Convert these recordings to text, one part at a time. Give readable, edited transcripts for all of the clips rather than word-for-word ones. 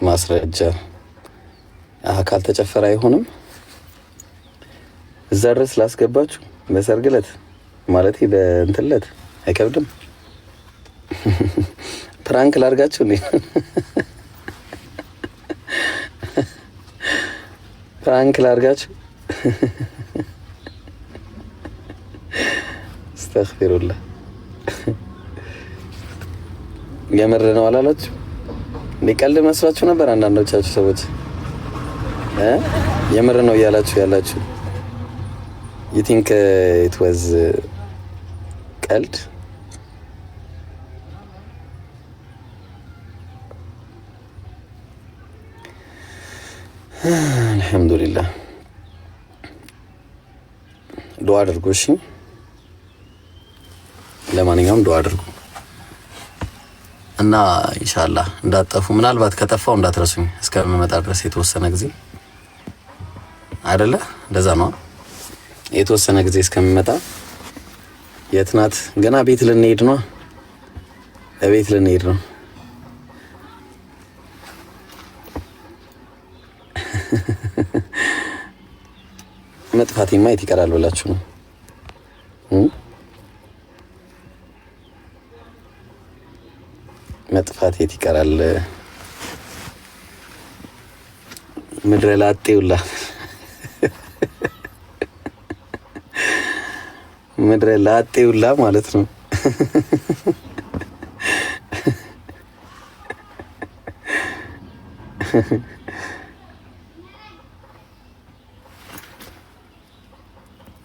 ማስረጃ አካል ተጨፈረ አይሆንም። እዛ ድረስ ላስገባችሁ በሰርግ ዕለት ማለት በእንትን ዕለት አይከብድም። ፕራንክ ላርጋችሁ እንዴ? ፕራንክ ላርጋችሁ። አስተግፊሩላህ። የምር ነው አላላችሁ? ሊቀልድ መስሏችሁ ነበር አንዳንዶቻችሁ ሰዎች የምር ነው እያላችሁ ያላችሁ። you think it was ቀልድ? አልሐምዱሊላህ። ዱዓ አድርጉ እሺ። ለማንኛውም ዱዓ አድርጉ እና ኢንሻአላህ እንዳትጠፉ። ምናልባት ከጠፋው እንዳትረሱኝ እስከምመጣ ድረስ የተወሰነ ጊዜ አይደለ? እንደዛ ነው። የተወሰነ ጊዜ እስከምመጣ። የት ናት? ገና ቤት ልንሄድ ነው። ቤት ልንሄድ ነው። መጥፋቴማ የት ይቀራል ብላችሁ ነው? መጥፋት የት ይቀራል? ምድረ ላጤውላ ምድረ ላጤውላ ማለት ነው።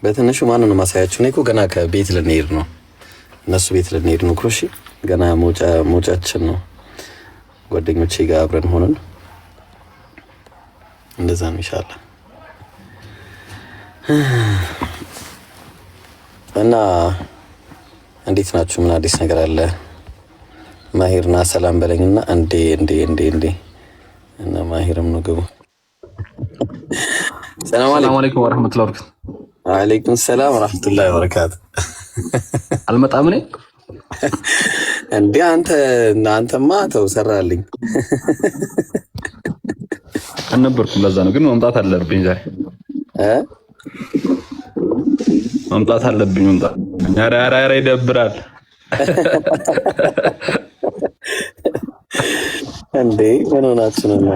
በትንሹ ማንን ነው ማሳያችሁ? እኔ እኮ ገና ከቤት ልንሄድ ነው። እነሱ ቤት ልንሄድ ነው። ክሮሺ ገና ሞጫችን ነው። ጓደኞቼ ጋር አብረን ሆነን እንደዛ ነው ኢንሻአላህ። እና እንዴት ናችሁ? ምን አዲስ ነገር አለ? ማሂርና ሰላም በለኝና እንዴ እና ማሂርም ነው ግቡ። ሰላም አለይኩም ወራህመቱላሂ ወበረካቱ። ወአለይኩም ሰላም ወራህመቱላሂ ወበረካቱ። አልመጣም ነኝ እንዴ? አንተማ ተው ሰራልኝ አልነበርኩም። ለዛ ነው ግን መምጣት አለብኝ ዛሬ መምጣት አለብኝ። ኧረ ይደብራል እንዴ? ምን ሆናችሁ ነው?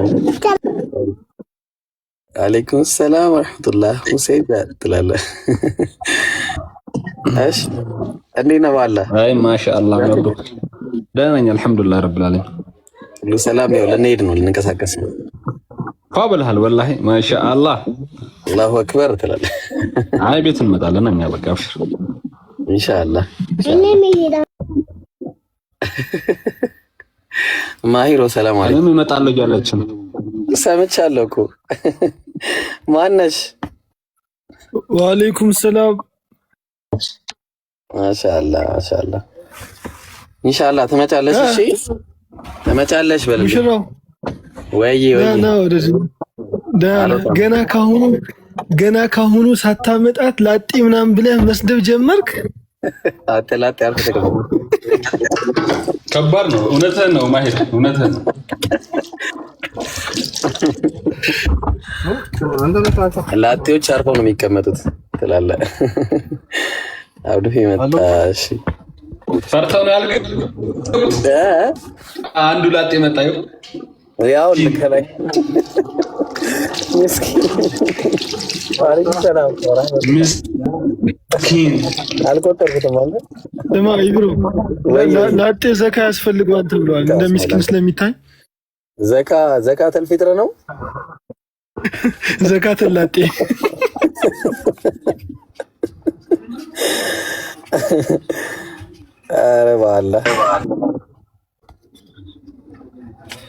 አለይኩም ሰላም ወራህመቱላህ። ሁሴን ትላለህ? እሺ እንዴት ነው ባላ? አይ ማሻአላህ ነው። ደህና ነኝ አልሐምዱሊላህ ረብል ዓለሚን። ሁሉ ሰላም። ያው ልንሄድ ነው፣ ልንንቀሳቀስ ነው። ፋብልሃል ወላሂ ማሻአላህ። አላሁ አክበር ትላለህ? አይ ቤት እንመጣለን እኛ በቃ አብሽር ኢንሻአላህ። ማሂሮ ሰላም አለይኩም። እኔም እመጣለሁ እያለች ነው። ሰምቻለሁ እኮ። ማነሽ? ወአለይኩም ሰላም። ማሻአላህ ማሻአላህ። ኢንሻአላህ ትመጫለሽ። እሺ ትመጫለሽ በለኝ። ወይ ገና ካሁኑ ሳታመጣት ላጤ ምናምን ብለህ መስደብ ጀመርክ። አጥላጥ ያልኩት ከባድ ነው። እውነትህን ነው ማሂር፣ እውነትህን ነው። ላጤዎች አርፈው ነው የሚቀመጡት ትላለህ። አብዱ መጣሽ። ፈርተው ነው ያልከኝ? አንዱ ላጤ መጣ። ያው ልከላይ ምስኪን ሰላም ምስኪን አልቆጠርኩትም ማለት ለማ ይብሩ ላጤ ዘካ ያስፈልገዋል ተብሏል። እንደ ምስኪን ስለሚታይ ዘካተል ፊጥር ነው። ዘካተል ላጤ አረ ባላ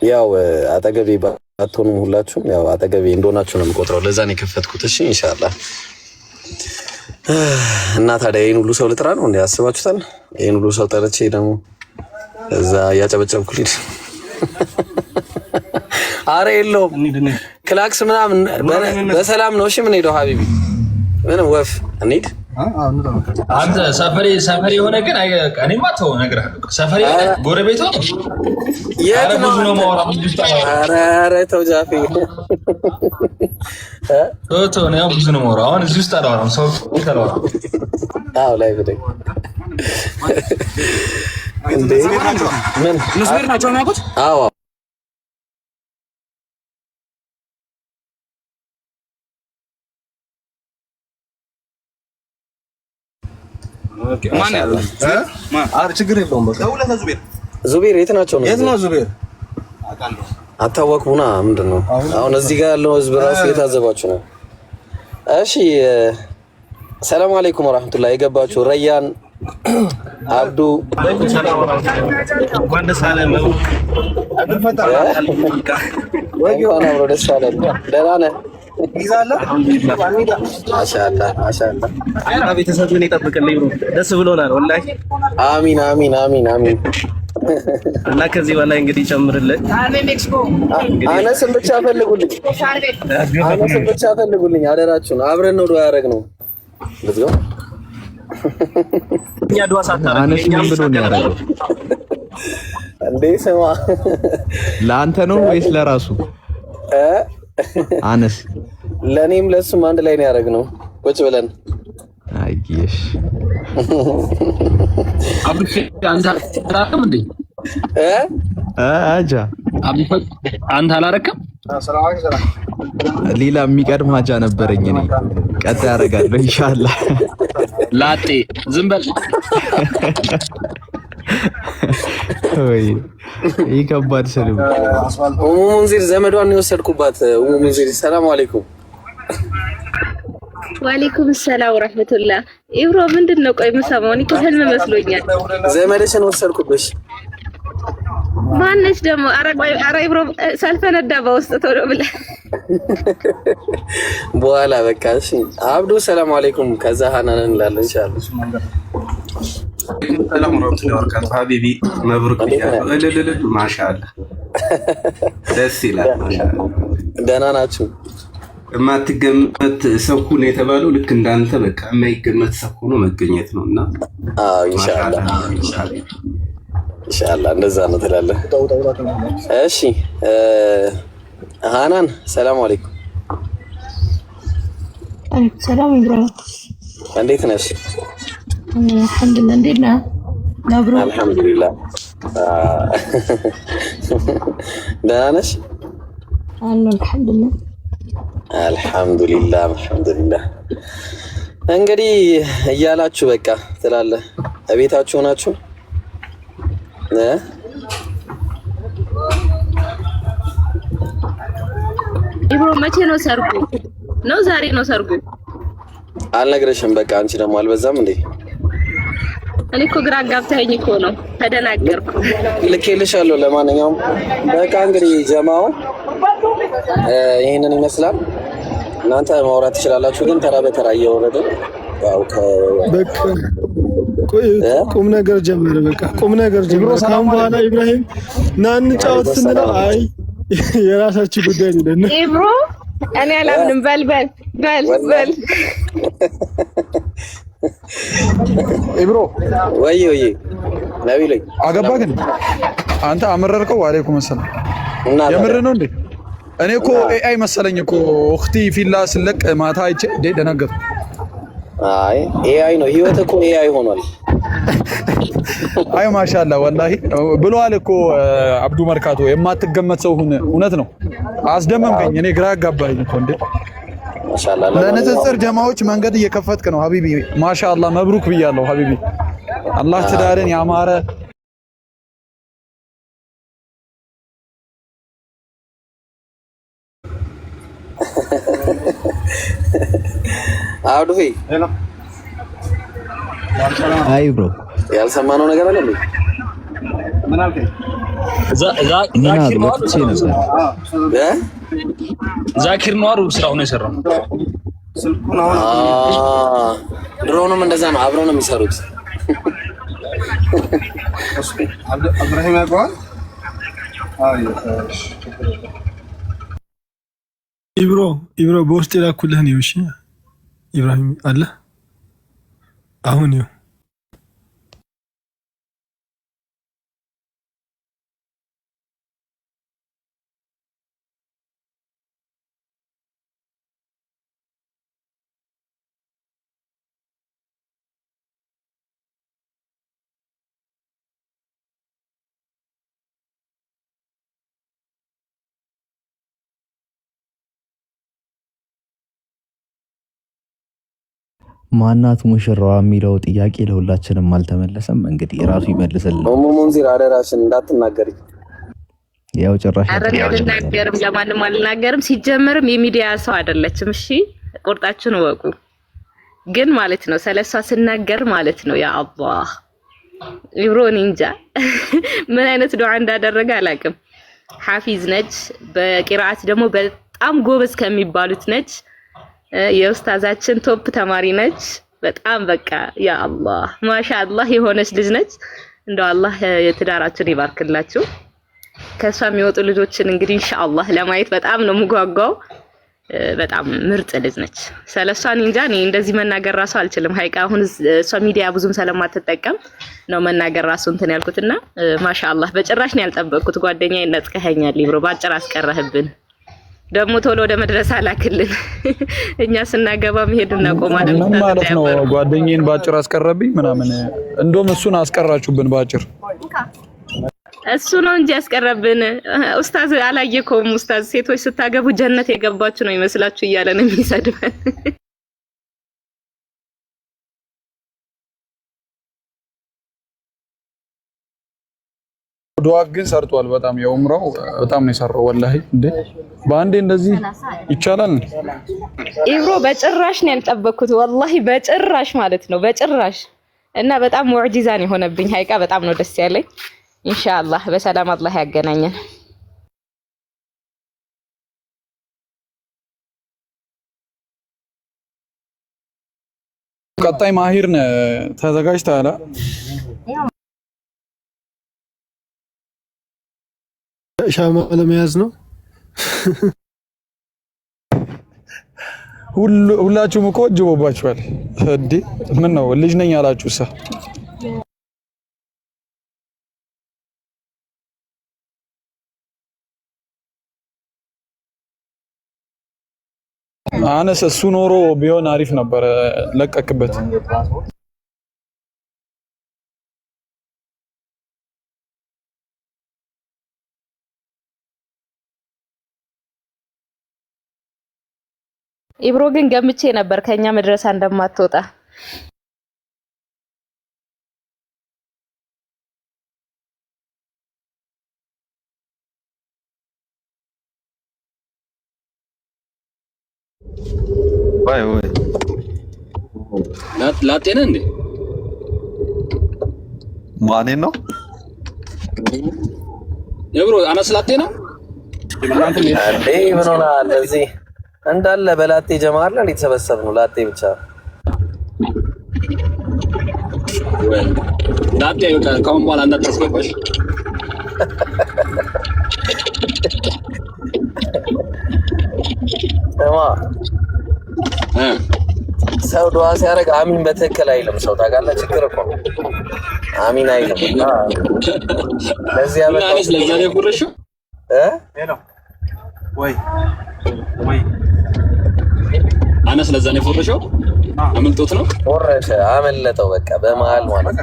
ያው አጠገቤ ባትሆኑም ሁላችሁም ያው አጠገቤ እንደሆናችሁ ነው የምቆጥረው። ለዛ ነው የከፈትኩት። እሺ ኢንሻአላህ። እና ታዲያ ይሄን ሁሉ ሰው ልጥራ ነው እንዴ? አስባችሁታል? ይሄን ሁሉ ሰው ጠርቼ ደግሞ እዛ ያጨበጨብኩልኝ። አረ የለውም ክላክስ ምናምን በሰላም ነው። እሺ ምን ሄደው ሀቢቢ ምንም ወፍ እንሂድ አንተ ሰፈሪ ሆነ ግን እኔማ ተው እነግርሃለሁ። ሰፈሪ ጎረቤት ነው። የት ነው ነው ማውራ ኧረ ተው ጃፊ ተው ነው ብዙ ነው ማውራ። አሁን እዚህ ውስጥ አላወራም። ሰው ይተላው አው ላይ ብደ እንዴ ምን መስመር ናቸው የሚያውቁት? አዎ ማን ያለ አረ ችግር የለውም። በቃ ደውለህ ዙቤር የት ናቸው ነው? የት ነው ዙቤር? አታወቅሁና ምንድነው አሁን እዚህ ጋር ያለው ህዝብ ራሱ የታዘባችሁ ነው። እሺ ሰላም አለይኩም ወራህመቱላሂ የገባችሁ ረያን አብዱ ወይኔ አብሮ ደስ አለን። ደህና ነህ? ማሻአላህ እና ቤተሰብ ምን ይጠብቅልኝ ብሎ ደስ ብሎናል ወላሂ። አሚን አሚን አሚን አሚን። እና ከዚህ በላይ እንግዲህ ጨምርልን። አነስም ብቻ ፈልጉልኝ አደራችሁን። አብረን ነው ዱዓ ያደረግነው። ለዚህ እኛ ዱዓ ሳታረግ አነስ ምን ብሎ ነው ያደረገው? እንዴ ስማ ለአንተ ነው ወይስ ለራሱ? አነስ ለኔም ለሱም አንድ ላይ ነው ያደረግነው ቁጭ ብለን። አይዬሽ አብሽ አንተ አላረክም እንዴ? አጃ አንተ አላረክም? ሌላ የሚቀድም አጃ ነበረኝ እኔ ቀጣይ አደርጋለሁ ኢንሻአላህ። ላጤ ዝም በል ወይ ይከባድ ሰልም ሙንዚር ዘመዷን የወሰድኩባት ሙንዚር ሰላም አለይኩም። ወአለይኩም ሰላም ወራህመቱላህ። ኢብሮ ምንድነው? ቆይ የምሰማው እኔ ህልም መስሎኛል። ዘመድሽን ወሰድኩብሽ። ማነሽ ደግሞ? ኧረ ኢብሮ ሳልፈነዳ በውስጥ ቶሎ ብለህ በኋላ በቃ እሺ። አብዱ ሰላም አለይኩም። ከዛ ሀናን እንላለን ኢንሻአላህ። ሰላም ወራህመቱላሂ ወበረካቱህ። ሀቢቢ መብሩክ ይላል። ማሻአላህ ደስ ይላል። ማሻአላህ ደህና ናችሁ? የማትገመት ሰው ሁሉ የተባለው ልክ እንዳንተ በቃ የማይገመት ሰው ሆኖ መገኘት ነውና አዎ ኢንሻአላህ ኢንሻአላህ እንደዛ ነው ትላለህ። እሺ ሃናን ሰላም አለይኩም። ሰላም ኢብራሂም እንዴት ነሽ? አልሐምዱሊላህ። እንዴት ነህ? መብሩክ። አልሐምዱሊላህ ደህና ነሽ? አልሐምዱሊላህ አልሐምዱሊላህ። እንግዲህ እያላችሁ በቃ ትላለህ። እቤታችሁ ናችሁ? ኢብሮ መቼ ነው ሰርጉ? ነው ዛሬ ነው ሰርጉ? አልነግረሽም። በቃ አንቺ ደግሞ አልበዛም እንዴ? እኔ እኮ ግራ አጋብተኸኝ እኮ ነው ተደናገርኩ። ልኬልሻለሁ። ለማንኛውም በቃ እንግዲህ ጀማው ይሄንን ይመስላል። እናንተ ማውራት ትችላላችሁ፣ ግን ተራ በተራ እየወረደ ያው በቃ ቁም ነገር ጀመረ። በቃ ቁም ነገር ጀመረ። ካሁን በኋላ ኢብራሂም ና እንጫወት ስንለው አይ የራሳችሁ ጉዳይ ነው። ኢብሮ እኔ አላምንም። በል ኢብሮ ወይ ነቢለኝ አገባ ግን አንተ አመረርከው። ወአለይኩም ሰላም። የምር ነው እንዴ? እኔ እኮ ኤአይ መሰለኝ እኮ እኽቲ ፊላ ስለቅ ማታ አይቼ ደነገጥኩ። አይ ኤአይ ነው ህይወት እኮ ኤአይ ሆኗል። አይ ማሻአላ ወላሂ ብሏል እኮ አብዱ መርካቶ የማትገመት ሰው ሁን። እውነት ነው። አስደመምከኝ። እኔ ግራ አጋባኝ እኮ እንዴ። ማሻአላ ለንጽጽር ጀማዎች መንገድ እየከፈትክ ነው ሀቢቢ። ማሻአላ መብሩክ ብያለሁ ሀቢቢ። አላህ ትዳርን ያማረ አውዱ ሄሎ አይ ብሮ ያልሰማነው ነገር አለ እንዴ? ምን አልከኝ? ዛኪር ነው አሩ ስራውን የሰራው። ስልኩን አሁን ድሮውንም እንደዛ ነው፣ አብረው ነው የሚሰሩት። ኢብራሂም ያውቀዋል። ኢብሮ በውስጥ የላኩልህ ነው። እሺ ኢብራሂም አለ አሁን ይኸው ማናት ሙሽራዋ የሚለው ጥያቄ ለሁላችንም አልተመለሰም። እንግዲህ ራሱ ይመልስልን። ሙንዚር አደራሽን እንዳትናገሪ። ያው ጭራሽ አልናገርም፣ ለማንም አልናገርም። ሲጀመርም የሚዲያ ሰው አይደለችም። እሺ ቁርጣችሁን ወቁ። ግን ማለት ነው ስለሷ ስናገር ማለት ነው ያ አላህ ኢብሮን እንጃ ምን አይነት ዱዓ እንዳደረገ አላውቅም። ሐፊዝ ነች፣ በቂራአት ደግሞ በጣም ጎበዝ ከሚባሉት ነች። የኡስታዛችን ቶፕ ተማሪ ነች። በጣም በቃ ያ አላህ ማሻአላህ የሆነች ልጅ ነች። እንደው አላህ የትዳራችሁን ይባርክላችሁ። ከሷ የሚወጡ ልጆችን እንግዲህ ኢንሻአላህ ለማየት በጣም ነው የምጓጓው። በጣም ምርጥ ልጅ ነች። ስለሷን እንጃ እኔ እንደዚህ መናገር ራሱ አልችልም። ሀይቃ አሁን እሷ ሚዲያ ብዙም ስለማትጠቀም ነው መናገር ራሱ እንትን ያልኩትና ማሻአላህ በጭራሽ ነው ያልጠበቅኩት። ጓደኛዬ ነጥቀኸኛል ሊብሮ ባጭር አስቀረህብን። ደግሞ ቶሎ ወደ መድረሳ ላክልን። እኛ ስናገባ መሄድ እናቆማለን ማለት ነው። ጓደኛዬን ባጭር አስቀረብኝ ምናምን። እንደውም እሱን አስቀራችሁብን ባጭር። እሱ ነው እንጂ ያስቀረብን። ኡስታዝ አላየከውም? ኡስታዝ ሴቶች ስታገቡ ጀነት የገባችሁ ነው ይመስላችሁ እያለ ነው የሚሰድበን። ዱዓ ግን ሰርቷል። በጣም የኡምራው በጣም ነው የሰራው። ወላሂ እንዴ በአንዴ እንደዚህ ይቻላል? ኢብሮ በጭራሽ ነው ያልጠበቅኩት። ወላሂ በጭራሽ ማለት ነው በጭራሽ። እና በጣም ሙዕጂዛ ነው የሆነብኝ። ሀይቃ በጣም ነው ደስ ያለኝ። ኢንሻአላህ በሰላም አላህ ያገናኘን። ቀጣይ ማሂር ተዘጋጅተሃል? ሻማ ለመያዝ ነው። ሁላችሁም እኮ ጅቦባችኋል እንዴ! ምን ነው ልጅ ነኝ አላችሁሳ? አነስ እሱ ኖሮ ቢሆን አሪፍ ነበር። ለቀቅበት። ኢብሮ ግን ገምቼ ነበር ከኛ መድረሳ እንደማትወጣ። ወይ ላጤነ እንዴ? ማኔ ነው ኢብሮ? አነስ ላጤ ነው እንዴ? ምን ሆነሃል? እዚህ እንዳለ በላጤ ጀማር ላይ የተሰበሰብነው ላጤ ብቻ። ላጤ ከአሁን በኋላ እንዳታስገባሽ። ሰው ዱዓ ሲያደርግ አሚን በትክክል አይልም። ሰው ታውቃለህ፣ ችግር እኮ አሚን አይልም። ለዚህ አመት ለዛ ነው ቁርሽ ሄሎ ወይ አነስ ለዛ ነው ቁርሽው። አመልጦት ነው ወረደ፣ አመለጠው። በቃ በመሃል ማለት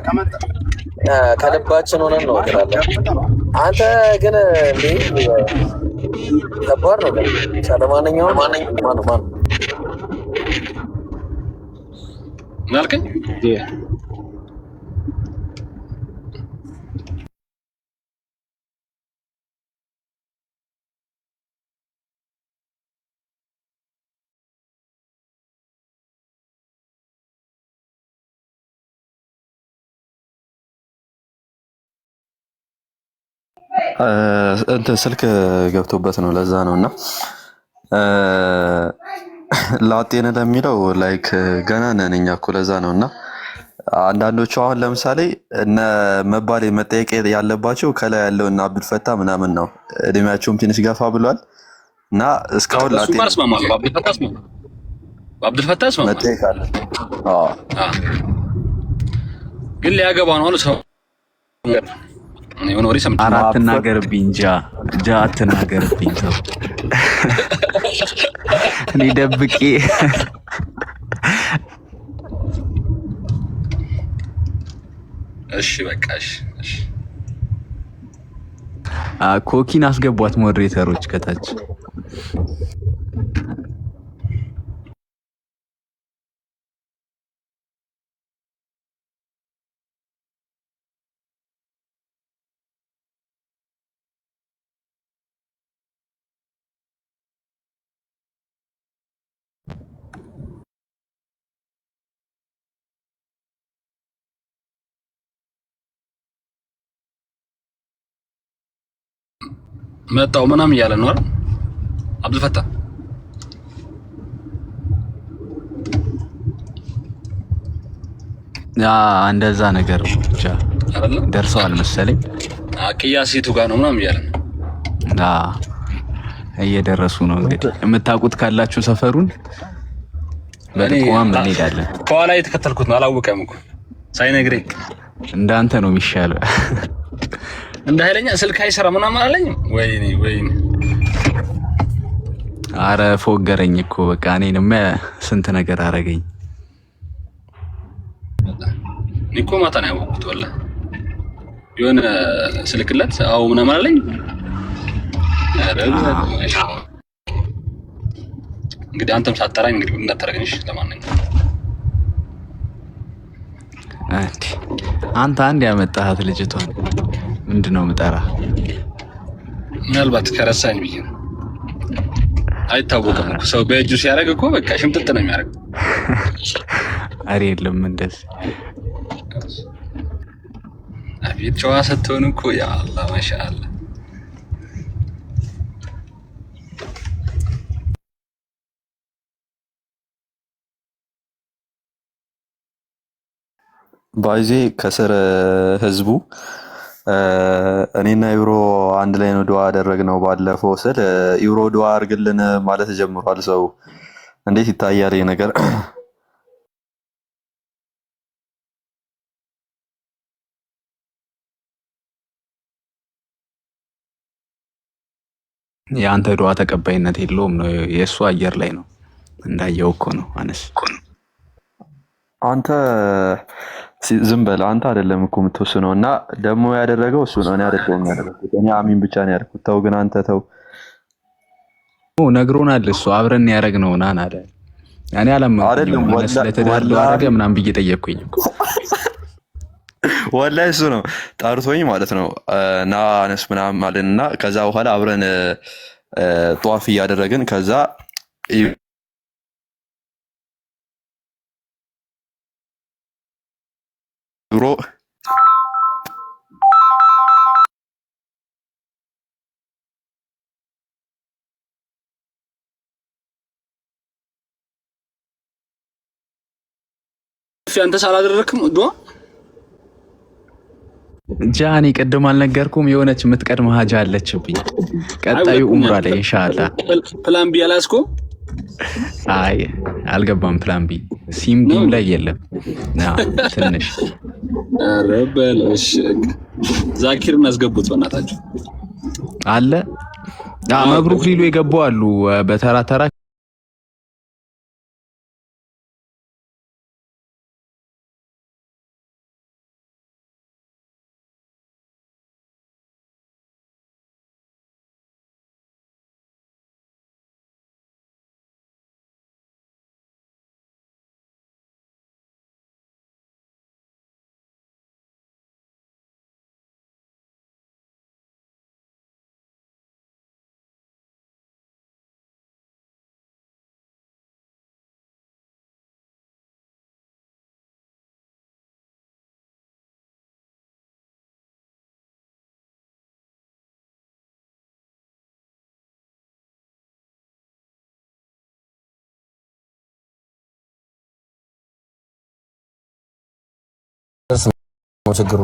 ከልባችን ሆነን ነው ትላለህ አንተ። ግን እንዴ ከባድ ነው። ለማንኛውም ማን ናልከኝ እንትን ስልክ ገብቶበት ነው፣ ለዛ ነውና ላጤነ ለሚለው ላይክ ገና ነን እኛ እኮ፣ ለዛ ነውና አንዳንዶቹ አሁን ለምሳሌ እነ መባል መጠየቅ ያለባቸው ከላይ ያለው እና አብዱልፈታ ምናምን ነው። እድሜያቸውም ትንሽ ገፋ ብሏል እና እስካሁን ላጤነ አብዱልፈታ መጠየቅ አለ። ግን ሊያገባ ነው አሉ ሰው የሆነ ወሬ ሰምቼ አራት ተናገርብኝ ጃ አትናገርብኝ ተው እኔ ደብቄ እሺ በቃ እሺ ኮኪን አስገቧት ሞዴሬተሮች ከታች መጣው ምናምን እያለ ነው አይደል አብዱል ፈታ እንደዛ ነገር ብቻ አይደል ደርሰዋል መሰለኝ ቅያሴቱ ጋር ነው ምናምን እያለ ነው እየደረሱ ነው እንግዲህ የምታውቁት ካላችሁ ሰፈሩን በጥቆማም እንሄዳለን ከኋላ የተከተልኩት ነው አላወቀም እኮ ሳይነግረኝ እንዳንተ ነው የሚሻለው እንደ ኃይለኛ ስልክ አይሰራ ምናምን አለኝ ወይኔ አረ ፎገረኝ እኮ በቃ እኔንም ስንት ነገር አረገኝ ኒኮ ማታ ነው ያወቅሁት ወላ የሆነ ስልክለት አው ምናምን አለኝ አረ እንግዲህ አንተም ሳጠራኝ እንግዲህ እንዳታረገኝሽ ለማንኛውም አንተ አንድ ያመጣሃት ልጅቷን ምንድነው ምጠራ ምናልባት ከረሳኝ ብዬ ነው አይታወቅም ሰው በእጁ ሲያደርግ እኮ በቃ ሽምጥጥ ነው የሚያደርግ አሬ የለም እንደዚህ አቤት ጨዋ ስትሆን እኮ ያ አላህ ማሻአላ ባይዜ ከስር ህዝቡ እኔና ኢብሮ አንድ ላይ ነው ዱዓ ያደረግነው ባለፈው ስል ኢብሮ ዱዓ አድርግልን ማለት ጀምሯል ሰው እንዴት ይታያል ይሄ ነገር ያንተ ዱዓ ተቀባይነት የለውም ነው የሱ አየር ላይ ነው እንዳየው እኮ ነው አነስ አንተ ዝም በል አንተ አይደለም እኮ የምትወስነው እና ደግሞ ያደረገው እሱ ነው እኔ አይደለም ያደረኩት እኔ አሚን ብቻ ነው ያልኩት ተው ግን አንተ ተው ነግሮናል እሱ አብረን ያደረግነው ናን አለ እኔ አላመንኩም ስለተደረገው አረገ ምናምን ብዬ ጠየቅኩኝ እኮ ወላሂ እሱ ነው ጣርቶኝ ማለት ነው ና አነስ ምናምን አለንና ከዛ በኋላ አብረን ጧፍ እያደረግን ከዛ ብሮ አንተ ሳላደረክም ዱዓ ጃኒ ቀደም አልነገርኩም የሆነች የምትቀድም ሀጃ አለችብኝ ቀጣዩ ኡምራ ላይ ኢንሻአላህ ፕላን ቢ አላስኩም አይ አልገባም ፕላን ቢ ሲም ዲም ላይ የለም ትንሽ አረበልሽ ዛኪርን አስገቡት በእናታችሁ አለ መብሩክ ሊሉ የገቡ አሉ በተራ ተራ ችግሩ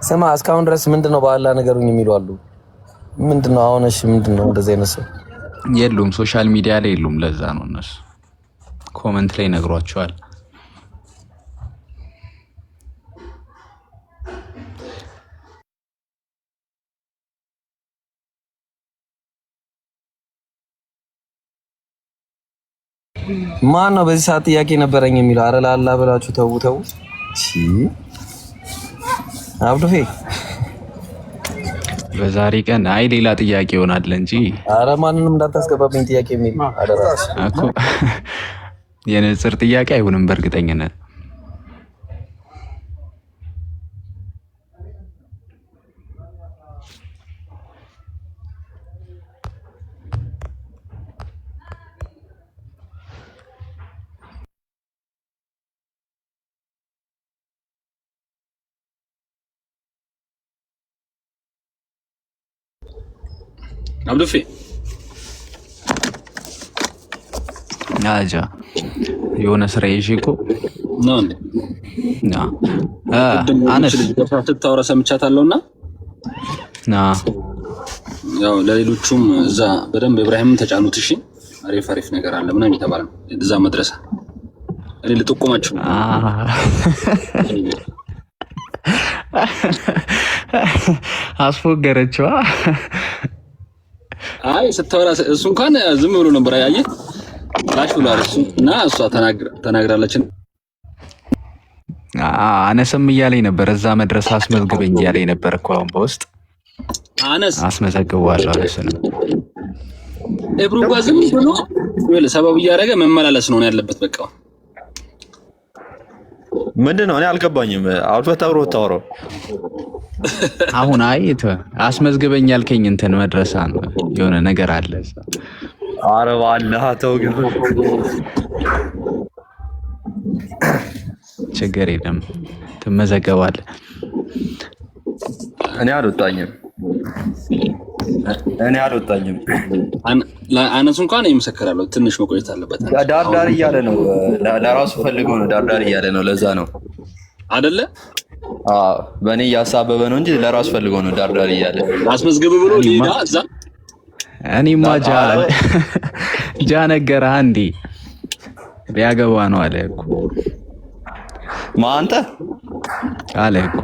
ስማ እስካሁን ድረስ ምንድነው በአላህ ነገሩኝ የሚሉ አሉ ምንድነው አሁን? እሺ ምንድነው እንደዚህ አይነት ሰው የሉም፣ ሶሻል ሚዲያ ላይ የሉም። ለዛ ነው እነሱ ኮመንት ላይ ነግሯቸዋል። ማን ነው በዚህ ሰዓት ጥያቄ ነበረኝ የሚለው? አረ ላላ ብላችሁ ተው ተው። እሺ አብዱሄ በዛሬ ቀን አይ ሌላ ጥያቄ ይሆናል እንጂ አረ ማንንም እንዳታስገባብኝ ጥያቄ የሚል አደራሽ እኮ የንጽር ጥያቄ አይሆንም በእርግጠኝነት። አብዱፊ አጃ የሆነ ስራ ይዤ እኮ ነው እንዴ? አነስ ታወራ ሰምቻታለሁና ያው ለሌሎቹም እዛ በደንብ ኢብራሂምን ተጫኑት። እሺ አሪፍ ነገር አለ ምናምን የተባለ ነው እዛ መድረሳ። እኔ ልጠቁማችሁ አስፎገረችዋ። አይ ስታወራ እሱ እንኳን ዝም ብሎ ነበር ያየህ ላሽ ብሏል እሱ እና እሷ ተናግራለች። አነስም እያለኝ ነበር እዛ መድረስ አስመዝግበኝ እያለኝ ነበር እኮ አሁን በውስጥ አነስ አስመዘግበዋለሁ። አነስንም ኤብሩ ጋር ዝም ብሎ ወይ ሰበብ እያደረገ መመላለስ ነው ያለበት። በቃ ምንድነው? እኔ አልገባኝም። አልፈታው ወጣው አሁን አይተ አስመዝግበኝ ያልከኝ እንትን መድረሳ ነው የሆነ ነገር አለ። ኧረ ዋላህ ተው ግን ችግር የለም ትመዘገባለህ። እኔ አልወጣኝም። አነሱ እንኳን ይመሰከራለሁ። ትንሽ መቆየት አለበት። ዳርዳር እያለ ነው ለራሱ ፈልገው ነው ዳርዳር እያለ ነው። ለዛ ነው አይደለ? አዎ በእኔ እያሳበበ ነው እንጂ ለራሱ ፈልገው ነው ዳርዳር እያለ አስመዝግብ ብሎ ሊዳ እዛ እኔማ ጃ ነገረህ እንዴ? ሊያገባ ነው አለ እኮ ማን አንተ አለ እኮ